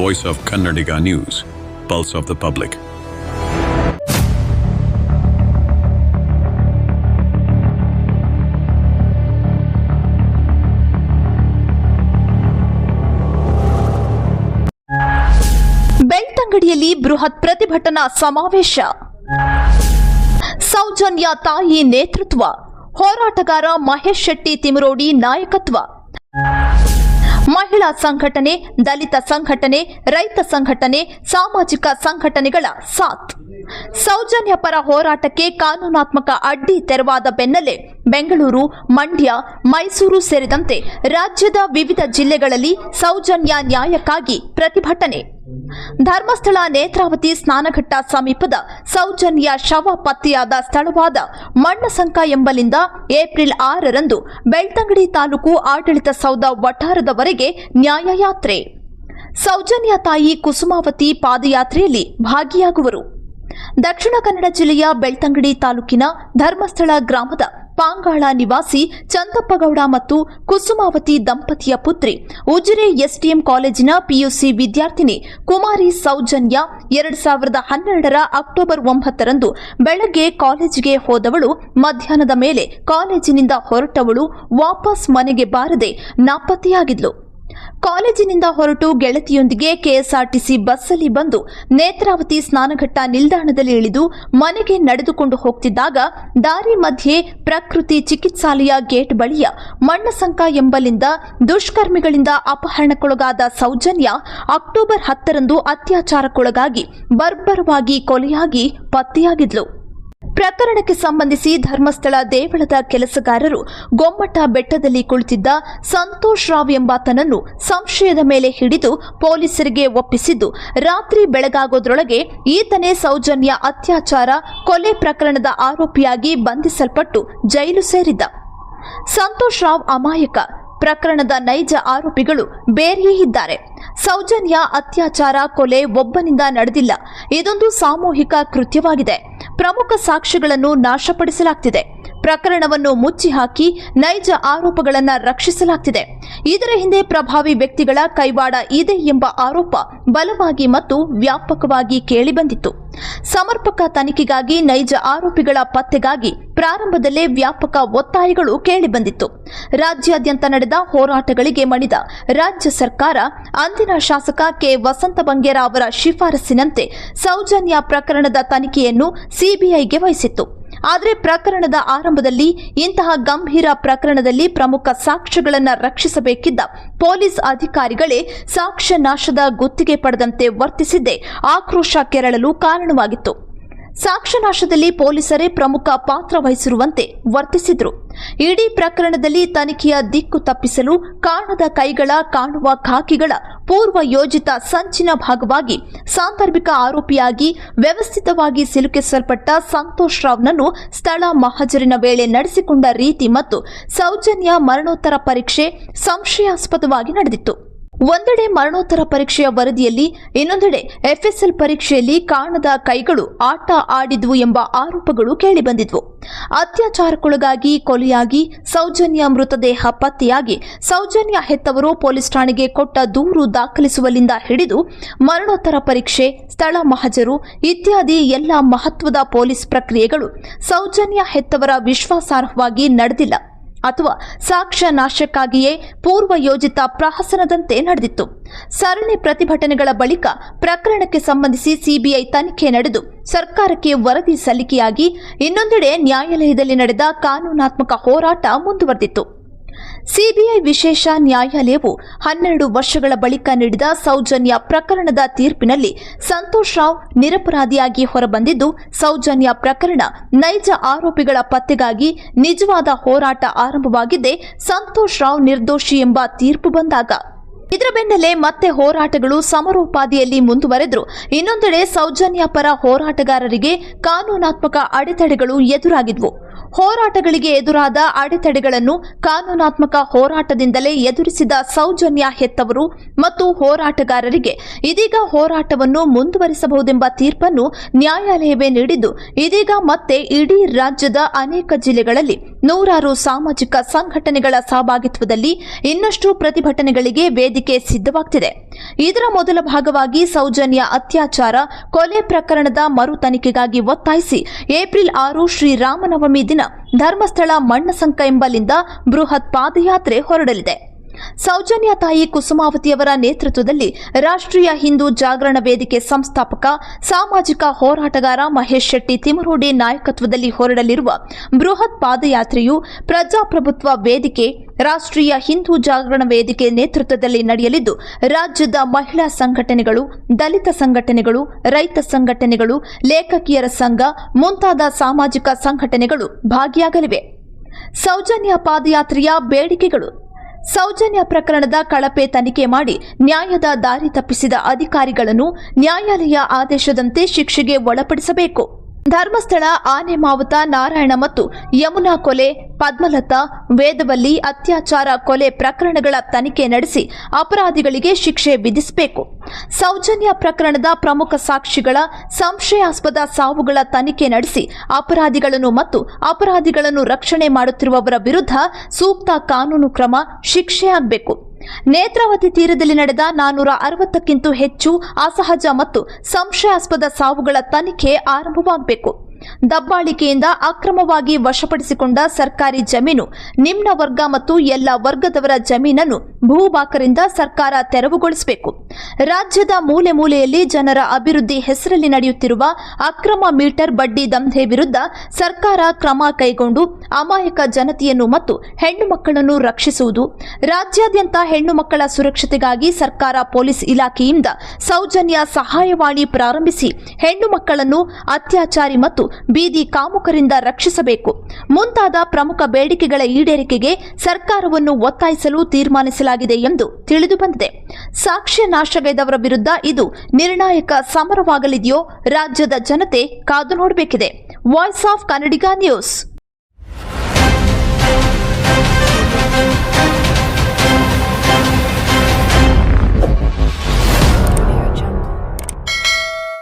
voice of Kannadiga News, Pulse of the Public. ಬೆಳ್ತಂಗಡಿಯಲ್ಲಿ ಬೃಹತ್ ಪ್ರತಿಭಟನಾ ಸಮಾವೇಶ. ಸೌಜನ್ಯ ತಾಯಿ ನೇತೃತ್ವ, ಹೋರಾಟಗಾರ ಮಹೇಶ್ ಶೆಟ್ಟಿ ತಿಮರೋಡಿ ನಾಯಕತ್ವ. ಮಹಿಳಾ ಸಂಘಟನೆ, ದಲಿತ ಸಂಘಟನೆ, ರೈತ ಸಂಘಟನೆ, ಸಾಮಾಜಿಕ ಸಂಘಟನೆಗಳ ಸಾಥ್. ಸೌಜನ್ಯ ಪರ ಹೋರಾಟಕ್ಕೆ ಕಾನೂನಾತ್ಮಕ ಅಡ್ಡಿ ತೆರವಾದ ಬೆನ್ನಲ್ಲೇ ಬೆಂಗಳೂರು, ಮಂಡ್ಯ, ಮೈಸೂರು ಸೇರಿದಂತೆ ರಾಜ್ಯದ ವಿವಿಧ ಜಿಲ್ಲೆಗಳಲ್ಲಿ ಸೌಜನ್ಯ ನ್ಯಾಯಕ್ಕಾಗಿ ಪ್ರತಿಭಟನೆ. ಧರ್ಮಸ್ಥಳ ನೇತ್ರಾವತಿ ಸ್ನಾನಘಟ್ಟ ಸಮೀಪದ ಸೌಜನ್ಯ ಶವ ಪತ್ತೆಯಾದ ಸ್ಥಳವಾದ ಮಣ್ಣಸಂಕ ಎಂಬಲ್ಲಿಂದ ಏಪ್ರಿಲ್ 6ರಂದು ಬೆಳ್ತಂಗಡಿ ತಾಲೂಕು ಆಡಳಿತ ಸೌಧ ವಠಾರದವರೆಗೆ ನ್ಯಾಯಯಾತ್ರೆ. ಸೌಜನ್ಯ ತಾಯಿ ಕುಸುಮಾವತಿ ಪಾದಯಾತ್ರೆಯಲ್ಲಿ ಭಾಗಿಯಾಗುವರು. ದಕ್ಷಿಣ ಕನ್ನಡ ಜಿಲ್ಲೆಯ ಬೆಳ್ತಂಗಡಿ ತಾಲೂಕಿನ ಧರ್ಮಸ್ಥಳ ಗ್ರಾಮದ ಪಾಂಗಾಳ ನಿವಾಸಿ ಚಂದಪ್ಪಗೌಡ ಮತ್ತು ಕುಸುಮಾವತಿ ದಂಪತಿಯ ಪುತ್ರಿ, ಉಜಿರೆ ಎಸ್ಟಿಎಂ ಕಾಲೇಜಿನ ಪಿಯುಸಿ ವಿದ್ಯಾರ್ಥಿನಿ ಕುಮಾರಿ ಸೌಜನ್ಯ 2012 ಅಕ್ಟೋಬರ್ 9ರಂದು ಬೆಳಗ್ಗೆ ಕಾಲೇಜಿಗೆ ಹೋದವಳು ಮಧ್ಯಾಹ್ನದ ಮೇಲೆ ಕಾಲೇಜಿನಿಂದ ಹೊರಟವಳು ವಾಪಸ್ ಮನೆಗೆ ಬಾರದೆ ನಾಪತ್ತೆಯಾಗಿದ್ಲು. ಕಾಲೇಜಿನಿಂದ ಹೊರಟು ಗೆಳತಿಯೊಂದಿಗೆ ಕೆಎಸ್ಆರ್ಟಿಸಿ ಬಸ್ಸಲ್ಲಿ ಬಂದು ನೇತ್ರಾವತಿ ಸ್ನಾನಘಟ್ಟ ನಿಲ್ದಾಣದಲ್ಲಿ ಇಳಿದು ಮನೆಗೆ ನಡೆದುಕೊಂಡು ಹೋಗ್ತಿದ್ದಾಗ ದಾರಿ ಮಧ್ಯೆ ಪ್ರಕೃತಿ ಚಿಕಿತ್ಸಾಲಯ ಗೇಟ್ ಬಳಿಯ ಮಣ್ಣಸಂಕ ಎಂಬಲ್ಲಿಂದ ದುಷ್ಕರ್ಮಿಗಳಿಂದ ಅಪಹರಣಕ್ಕೊಳಗಾದ ಸೌಜನ್ಯ ಅಕ್ಟೋಬರ್ 10ರಂದು ಅತ್ಯಾಚಾರಕ್ಕೊಳಗಾಗಿ ಬರ್ಬರವಾಗಿ ಕೊಲೆಯಾಗಿ ಪತ್ತೆಯಾಗಿದ್ಲು. ಪ್ರಕರಣಕ್ಕೆ ಸಂಬಂಧಿಸಿ ಧರ್ಮಸ್ಥಳ ದೇವಳದ ಕೆಲಸಗಾರರು ಗೊಮ್ಮಟ ಬೆಟ್ಟದಲ್ಲಿ ಕುಳಿತಿದ್ದ ಸಂತೋಷ್ ರಾವ್ ಎಂಬಾತನನ್ನು ಸಂಶಯದ ಮೇಲೆ ಹಿಡಿದು ಪೊಲೀಸರಿಗೆ ಒಪ್ಪಿಸಿದ್ದು, ರಾತ್ರಿ ಬೆಳಗಾಗೋದ್ರೊಳಗೆ ಈತನೇ ಸೌಜನ್ಯ ಅತ್ಯಾಚಾರ ಕೊಲೆ ಪ್ರಕರಣದ ಆರೋಪಿಯಾಗಿ ಬಂಧಿಸಲ್ಪಟ್ಟು ಜೈಲು ಸೇರಿದ್ದ. ಸಂತೋಷ್ ರಾವ್ ಅಮಾಯಕ. ಪ್ರಕರಣದ ನೈಜ ಆರೋಪಿಗಳು ಬೇರೆಯೇ ಇದ್ದಾರೆ. ಸೌಜನ್ಯ ಅತ್ಯಾಚಾರ ಕೊಲೆ ಒಬ್ಬನಿಂದ ನಡೆದಿಲ್ಲ. ಇದೊಂದು ಸಾಮೂಹಿಕ ಕೃತ್ಯವಾಗಿದೆ. ಪ್ರಮುಖ ಸಾಕ್ಷ್ಯಗಳನ್ನು ನಾಶಪಡಿಸಲಾಗುತ್ತಿದೆ. ಪ್ರಕರಣವನ್ನು ಮುಚ್ಚಿ ಹಾಕಿ ನೈಜ ಆರೋಪಗಳನ್ನು ರಕ್ಷಿಸಲಾಗುತ್ತಿದೆ. ಇದರ ಹಿಂದೆ ಪ್ರಭಾವಿ ವ್ಯಕ್ತಿಗಳ ಕೈವಾಡ ಇದೆ ಎಂಬ ಆರೋಪ ಬಲವಾಗಿ ಮತ್ತು ವ್ಯಾಪಕವಾಗಿ ಕೇಳಿಬಂದಿತ್ತು. ಸಮರ್ಪಕ ತನಿಖೆಗಾಗಿ ನೈಜ ಆರೋಪಿಗಳ ಪತ್ತೆಗಾಗಿ ಪ್ರಾರಂಭದಲ್ಲೇ ವ್ಯಾಪಕ ಒತ್ತಾಯಗಳು ಕೇಳಿಬಂದಿತ್ತು. ರಾಜ್ಯಾದ್ಯಂತ ನಡೆದ ಹೋರಾಟಗಳಿಗೆ ಮಣಿದ ರಾಜ್ಯ ಸರ್ಕಾರ ಅಂದಿನ ಶಾಸಕ ಕೆ ವಸಂತ ಬಂಗೇರ ಅವರ ಶಿಫಾರಸಿನಂತೆ ಸೌಜನ್ಯ ಪ್ರಕರಣದ ತನಿಖೆಯನ್ನು ಸಿಬಿಐಗೆ ವಹಿಸಿತ್ತು. ಆದರೆ ಪ್ರಕರಣದ ಆರಂಭದಲ್ಲಿ ಇಂತಹ ಗಂಭೀರ ಪ್ರಕರಣದಲ್ಲಿ ಪ್ರಮುಖ ಸಾಕ್ಷ್ಯಗಳನ್ನು ರಕ್ಷಿಸಬೇಕಿದ್ದ ಪೊಲೀಸ್ ಅಧಿಕಾರಿಗಳೇ ಸಾಕ್ಷ್ಯ ನಾಶದ ಗುತ್ತಿಗೆ ಪಡೆದಂತೆ ವರ್ತಿಸಿದ್ದೇ ಆಕ್ರೋಶ ಕೆರಳಲು ಕಾರಣವಾಗಿತ್ತು. ಸಾಕ್ಷ್ಯನಾಶದಲ್ಲಿ ಪೊಲೀಸರೇ ಪ್ರಮುಖ ಪಾತ್ರ ವಹಿಸಿರುವಂತೆ ವರ್ತಿಸಿದ್ರು. ಇಡೀ ಪ್ರಕರಣದಲ್ಲಿ ತನಿಖೆಯ ದಿಕ್ಕು ತಪ್ಪಿಸಲು ಕಾಣದ ಕೈಗಳ, ಕಾಣುವ ಖಾಕಿಗಳ ಪೂರ್ವ ಯೋಜಿತ ಸಂಚಿನ ಭಾಗವಾಗಿ ಸಾಂದರ್ಭಿಕ ಆರೋಪಿಯಾಗಿ ವ್ಯವಸ್ಥಿತವಾಗಿ ಸಿಲುಕಿಸಲ್ಪಟ್ಟ ಸಂತೋಷ್ ರಾವ್ನನ್ನು ಸ್ಥಳ ಮಹಜರಿನ ವೇಳೆ ನಡೆಸಿಕೊಂಡ ರೀತಿ ಮತ್ತು ಸೌಜನ್ಯ ಮರಣೋತ್ತರ ಪರೀಕ್ಷೆ ಸಂಶಯಾಸ್ಪದವಾಗಿ ನಡೆದಿತ್ತು. ಒಂದೆಡೆ ಮರಣೋತ್ತರ ಪರೀಕ್ಷೆಯ ವರದಿಯಲ್ಲಿ, ಇನ್ನೊಂದೆಡೆ ಎಫ್ಎಸ್ಎಲ್ ಪರೀಕ್ಷೆಯಲ್ಲಿ ಕಾಣದ ಕೈಗಳು ಆಟ ಆಡಿದ್ವು ಎಂಬ ಆರೋಪಗಳು ಕೇಳಿಬಂದಿದ್ವು. ಅತ್ಯಾಚಾರಕ್ಕೊಳಗಾಗಿ ಕೊಲೆಯಾಗಿ ಸೌಜನ್ಯ ಮೃತದೇಹ ಪತ್ತೆಯಾಗಿ ಸೌಜನ್ಯ ಹೆತ್ತವರು ಪೊಲೀಸ್ ಠಾಣೆಗೆ ಕೊಟ್ಟ ದೂರು ದಾಖಲಿಸುವಲ್ಲಿಂದ ಹಿಡಿದು ಮರಣೋತ್ತರ ಪರೀಕ್ಷೆ, ಸ್ಥಳ ಮಹಜರು ಇತ್ಯಾದಿ ಎಲ್ಲ ಮಹತ್ವದ ಪೊಲೀಸ್ ಪ್ರಕ್ರಿಯೆಗಳು ಸೌಜನ್ಯ ಹೆತ್ತವರ ವಿಶ್ವಾಸಾರ್ಹವಾಗಿ ನಡೆದಿಲ್ಲ ಅಥವಾ ಸಾಕ್ಷ್ಯ ನಾಶಕ್ಕಾಗಿಯೇ ಪೂರ್ವ ಯೋಜಿತ ಪ್ರಹಸನದಂತೆ ನಡೆದಿತ್ತು. ಸರಣಿ ಪ್ರತಿಭಟನೆಗಳ ಬಳಿಕ ಪ್ರಕರಣಕ್ಕೆ ಸಂಬಂಧಿಸಿ ಸಿಬಿಐ ತನಿಖೆ ನಡೆದು ಸರ್ಕಾರಕ್ಕೆ ವರದಿ ಸಲ್ಲಿಕೆಯಾಗಿ ಇನ್ನೊಂದೆಡೆ ನ್ಯಾಯಾಲಯದಲ್ಲಿ ನಡೆದ ಕಾನೂನಾತ್ಮಕ ಹೋರಾಟ ಮುಂದುವರೆದಿತ್ತು. ಸಿಬಿಐ ವಿಶೇಷ ನ್ಯಾಯಾಲಯವು 12 ವರ್ಷಗಳ ಬಳಿಕ ನೀಡಿದ ಸೌಜನ್ಯ ಪ್ರಕರಣದ ತೀರ್ಪಿನಲ್ಲಿ ಸಂತೋಷ್ ರಾವ್ ನಿರಪರಾಧಿಯಾಗಿ ಹೊರಬಂದಿದ್ದು, ಸೌಜನ್ಯ ಪ್ರಕರಣ ನೈಜ ಆರೋಪಿಗಳ ಪತ್ತೆಗಾಗಿ ನಿಜವಾದ ಹೋರಾಟ ಆರಂಭವಾಗಿದ್ದೇ ಸಂತೋಷ್ ರಾವ್ ನಿರ್ದೋಷಿ ಎಂಬ ತೀರ್ಪು ಬಂದಾಗ. ಇದರ ಬೆನ್ನಲ್ಲೇ ಮತ್ತೆ ಹೋರಾಟಗಳು ಸಮರೋಪಾದಿಯಲ್ಲಿ ಮುಂದುವರೆದ್ರು. ಇನ್ನೊಂದೆಡೆ ಸೌಜನ್ಯ ಪರ ಹೋರಾಟಗಾರರಿಗೆ ಕಾನೂನಾತ್ಮಕ ಅಡೆತಡೆಗಳು ಎದುರಾಗಿದ್ವು. ಹೋರಾಟಗಳಿಗೆ ಎದುರಾದ ಅಡೆತಡೆಗಳನ್ನು ಕಾನೂನಾತ್ಮಕ ಹೋರಾಟದಿಂದಲೇ ಎದುರಿಸಿದ ಸೌಜನ್ಯ ಹೆತ್ತವರು ಮತ್ತು ಹೋರಾಟಗಾರರಿಗೆ ಇದೀಗ ಹೋರಾಟವನ್ನು ಮುಂದುವರಿಸಬಹುದೆಂಬ ತೀರ್ಪನ್ನು ನ್ಯಾಯಾಲಯವೇ ನೀಡಿದ್ದು, ಇದೀಗ ಮತ್ತೆ ಇಡೀ ರಾಜ್ಯದ ಅನೇಕ ಜಿಲ್ಲೆಗಳಲ್ಲಿ ನೂರಾರು ಸಾಮಾಜಿಕ ಸಂಘಟನೆಗಳ ಸಹಭಾಗಿತ್ವದಲ್ಲಿ ಇನ್ನಷ್ಟು ಪ್ರತಿಭಟನೆಗಳಿಗೆ ವೇದಿಕೆ ಸಿದ್ಧವಾಗುತ್ತಿದೆ. ಇದರ ಮೊದಲ ಭಾಗವಾಗಿ ಸೌಜನ್ಯ ಅತ್ಯಾಚಾರ ಕೊಲೆ ಪ್ರಕರಣದ ಮರು ತನಿಖೆಗಾಗಿ ಒತ್ತಾಯಿಸಿ ಏಪ್ರಿಲ್ 6 ಶ್ರೀರಾಮನವಮಿ ದಿನ ಧರ್ಮಸ್ಥಳ ಮಣ್ಣಸಂಕ ಎಂಬಲ್ಲಿಂದ ಬೃಹತ್ ಪಾದಯಾತ್ರೆ ಹೊರಡಲಿದೆ. ಸೌಜನ್ಯ ತಾಯಿ ಕುಸುಮಾವತಿಯವರ ನೇತೃತ್ವದಲ್ಲಿ ರಾಷ್ಟ್ರೀಯ ಹಿಂದೂ ಜಾಗರಣ ವೇದಿಕೆ ಸಂಸ್ಥಾಪಕ ಸಾಮಾಜಿಕ ಹೋರಾಟಗಾರ ಮಹೇಶ್ ಶೆಟ್ಟಿ ತಿಮರೋಡಿ ನಾಯಕತ್ವದಲ್ಲಿ ಹೊರಡಲಿರುವ ಬೃಹತ್ ಪಾದಯಾತ್ರೆಯು ಪ್ರಜಾಪ್ರಭುತ್ವ ವೇದಿಕೆ, ರಾಷ್ಟ್ರೀಯ ಹಿಂದೂ ಜಾಗರಣ ವೇದಿಕೆ ನೇತೃತ್ವದಲ್ಲಿ ನಡೆಯಲಿದ್ದು, ರಾಜ್ಯದ ಮಹಿಳಾ ಸಂಘಟನೆಗಳು, ದಲಿತ ಸಂಘಟನೆಗಳು, ರೈತ ಸಂಘಟನೆಗಳು, ಲೇಖಕಿಯರ ಸಂಘ ಮುಂತಾದ ಸಾಮಾಜಿಕ ಸಂಘಟನೆಗಳು ಭಾಗಿಯಾಗಲಿವೆ. ಸೌಜನ್ಯ ಪಾದಯಾತ್ರೆಯ ಬೇಡಿಕೆಗಳು: ಸೌಜನ್ಯ ಪ್ರಕರಣದ ಕಳಪೆ ತನಿಖೆ ಮಾಡಿ ನ್ಯಾಯದ ದಾರಿ ತಪ್ಪಿಸಿದ ಅಧಿಕಾರಿಗಳನ್ನು ನ್ಯಾಯಾಲಯ ಆದೇಶದಂತೆ ಶಿಕ್ಷೆಗೆ ಒಳಪಡಿಸಬೇಕು. ಧರ್ಮಸ್ಥಳ ಆನೆ ಮಾವುತ ನಾರಾಯಣ ಮತ್ತು ಯಮುನಾ ಕೊಲೆ, ಪದ್ಮಲತಾ, ವೇದವಲ್ಲಿ ಅತ್ಯಾಚಾರ ಕೊಲೆ ಪ್ರಕರಣಗಳ ತನಿಖೆ ನಡೆಸಿ ಅಪರಾಧಿಗಳಿಗೆ ಶಿಕ್ಷೆ ವಿಧಿಸಬೇಕು. ಸೌಜನ್ಯ ಪ್ರಕರಣದ ಪ್ರಮುಖ ಸಾಕ್ಷಿಗಳ ಸಂಶಯಾಸ್ಪದ ಸಾವುಗಳ ತನಿಖೆ ನಡೆಸಿ ಅಪರಾಧಿಗಳನ್ನು ರಕ್ಷಣೆ ಮಾಡುತ್ತಿರುವವರ ವಿರುದ್ಧ ಸೂಕ್ತ ಕಾನೂನು ಕ್ರಮ, ಶಿಕ್ಷೆಯಾಗಬೇಕು. ನೇತ್ರಾವತಿ ತೀರದಲ್ಲಿ ನಡೆದ 460ಕ್ಕಿಂತ ಹೆಚ್ಚು ಅಸಹಜ ಮತ್ತು ಸಂಶಯಾಸ್ಪದ ಸಾವುಗಳ ತನಿಖೆ ಆರಂಭವಾಗಬೇಕು. ದಬ್ಬಾಳಿಕೆಯಿಂದ ಅಕ್ರಮವಾಗಿ ವಶಪಡಿಸಿಕೊಂಡ ಸರ್ಕಾರಿ ಜಮೀನು, ನಿಮ್ನ ವರ್ಗ ಮತ್ತು ಎಲ್ಲ ವರ್ಗದವರ ಜಮೀನನ್ನು ಭೂಬಾಕರಿಂದ ಸರ್ಕಾರ ತೆರವುಗೊಳಿಸಬೇಕು. ರಾಜ್ಯದ ಮೂಲೆ ಮೂಲೆಯಲ್ಲಿ ಜನರ ಅಭಿವೃದ್ಧಿ ಹೆಸರಲ್ಲಿ ನಡೆಯುತ್ತಿರುವ ಅಕ್ರಮ ಮೀಟರ್ ಬಡ್ಡಿ ದಂಧೆ ವಿರುದ್ಧ ಸರ್ಕಾರ ಕ್ರಮ ಕೈಗೊಂಡು ಅಮಾಯಕ ಜನತೆಯನ್ನು ಮತ್ತು ಹೆಣ್ಣು ಮಕ್ಕಳನ್ನು ರಕ್ಷಿಸುವುದು. ರಾಜ್ಯಾದ್ಯಂತ ಹೆಣ್ಣು ಮಕ್ಕಳ ಸುರಕ್ಷತೆಗಾಗಿ ಸರ್ಕಾರ ಪೊಲೀಸ್ ಇಲಾಖೆಯಿಂದ ಸೌಜನ್ಯ ಸಹಾಯವಾಣಿ ಪ್ರಾರಂಭಿಸಿ ಹೆಣ್ಣು ಮಕ್ಕಳನ್ನು ಅತ್ಯಾಚಾರಿ ಮತ್ತು ಬೀದಿ ಕಾಮುಕರಿಂದ ರಕ್ಷಿಸಬೇಕು ಮುಂತಾದ ಪ್ರಮುಖ ಬೇಡಿಕೆಗಳ ಈಡೇರಿಕೆಗೆ ಸರ್ಕಾರವನ್ನು ಒತ್ತಾಯಿಸಲು ತೀರ್ಮಾನಿಸಲಾಗಿದೆ ಎಂದು ತಿಳಿದುಬಂದಿದೆ. ಸಾಕ್ಷ್ಯ ನಾಶಗೈದವರ ವಿರುದ್ಧ ಇದು ನಿರ್ಣಾಯಕ ಸಮರವಾಗಲಿದೆಯೋ ರಾಜ್ಯದ ಜನತೆ ಕಾದು ನೋಡಬೇಕಿದೆ. Voice of Kannadiga news.